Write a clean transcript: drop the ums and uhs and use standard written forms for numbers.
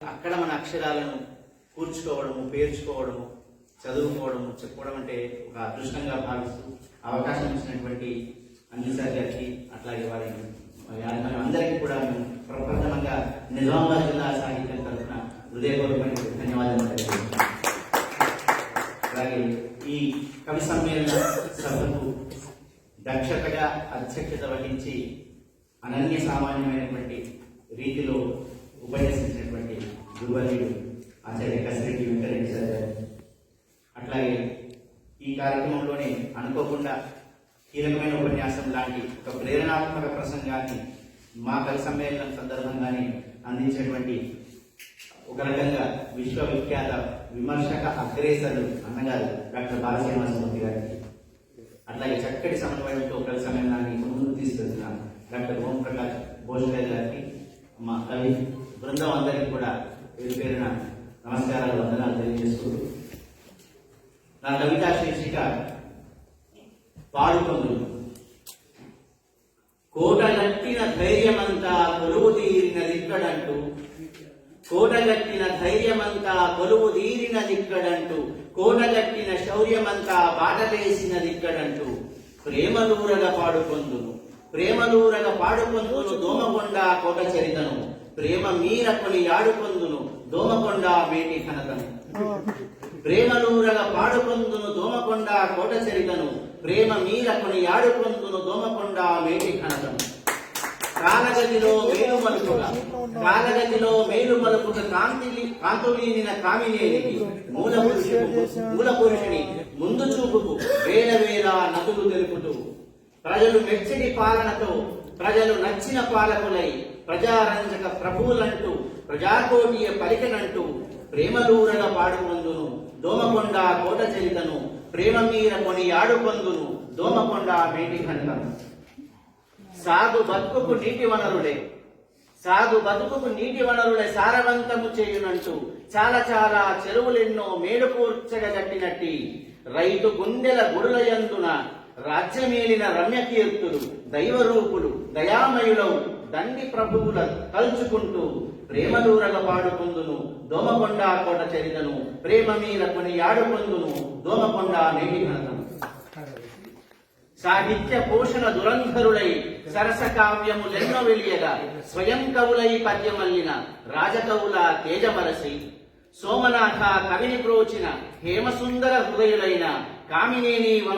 అక్కడ మన అక్షరాలను కూర్చుకోవడము, పేర్చుకోవడము, చదువుకోవడము, చెప్పుకోవడం అంటే ఒక అదృష్టంగా భావిస్తూ అవకాశం ఇచ్చినటువంటి అన్ని సార్ గారికి, అట్లాగే వారి అందరికీ కూడా మేము ప్రప్రథమంగా నిజామాబాద్ జిల్లా సాహిత్యం తరఫున హృదయపూర్వకమైన ధన్యవాదాలు తెలియజేస్తున్నాం. అలాగే ఈ కవి సమ్మేళన సభకు దక్షతగా అధ్యక్షత వహించి అనన్య సామాన్యమైనటువంటి రీతిలో ఉపన్యసించినటువంటి గురువర్యుడు ఆచార్య కసిరెడ్డి వెంకటరెడ్డి సార్ గారు, అట్లాగే ఈ కార్యక్రమంలోనే అనుకోకుండా కీలకమైన ఉపన్యాసం లాంటి ఒక ప్రేరణాత్మక ప్రసంగాన్ని మా కవి సమ్మేళనం సందర్భంగానే అందించినటువంటి ఒక రకంగా విశ్వవిఖ్యాత విమర్శక అగ్రేసరుడు అన్నగారు డాక్టర్ బాలశ్రీనివాసమూర్తి గారికి, అట్లాగే చక్కటి సమన్వయంతో కవి సమ్మేళనాన్ని ముందుకు తీసుకెళ్తున్న డాక్టర్ ఓంప్రకాష్ భోజ్లే గారికి, మా కవి బృందం అందరికీ కూడా పేరు పేరున నమస్కారాలు, వందనాలు తెలియజేస్తూ, నా కవితా శీర్షిక పాడుకొందును. కోటగట్టిన ధైర్యమంతా కొలువు తీరినదిక్కడంటూ, కోటగట్టిన ధైర్యమంతా కొలువు తీరినదిక్కడంటూ, కోటగట్టిన శౌర్యమంతా బాటలేసినదిక్కడంటూ, ప్రేమలూరగా పాడుకొందును, ప్రేమలూరగా పాడుకొందును దోమకొండ కోట చరితను, ప్రేమ మీర కొని ఆడుకొందును దోమకొండ మేటి ఘనతను. ప్రేమలూరగా పాడుకొందును దోమకొండ కోట చరితను, ప్రేమ మీర కొని ఆడుకొందును దోమకొండ మేటి ఘనతను. కాలగతిలో మేలు మలుపుగా కాంతులీనిన కామినేనికి మూల పురుషుని ముందు చూపుకు వేల వేల నదులు తెలుపుతూ, ప్రజలు మెచ్చని పాలనతో ప్రజలు నచ్చిన పాలకులై ప్రజారంజక ప్రభువులంటూ ప్రజాకోటియ పలికనంటూ, ప్రేమలూరగా పాడుకొందును దోమకొండ కోట చరితను, ప్రేమ మీర కొని ఆడుకొందును దోమకొండ మేటి ఘనతను. సాగు బతుకుకు నీటి వనరులే సారవంతము చేయునంటూ, చాలా చాలా చెరువులెన్నో మేలుకూర్చగట్టినట్టి, రైతు గుండెల గుడులయందున రాజ్యమేలిన రమ్యకీర్తులు దైవరూపులు దయామయులవు దండి ప్రభువుల తలుచుకుంటూ, ప్రేమలూరగా పాడుకొందును దోమకొండ కోట చరితను, ప్రేమ మీర కొని ఆడుకొందును దోమకొండ మేటి ఘనతను. సాహిత్య పోషణ దురంధరులై సరస కావ్యములెన్నో వెలియగా, స్వయం కవులై పద్యమల్లిన రాజకవుల తేజమరసి, సోమనాథ కవిని ప్రోచిన హేమసుందర హృదయులైన కామినేని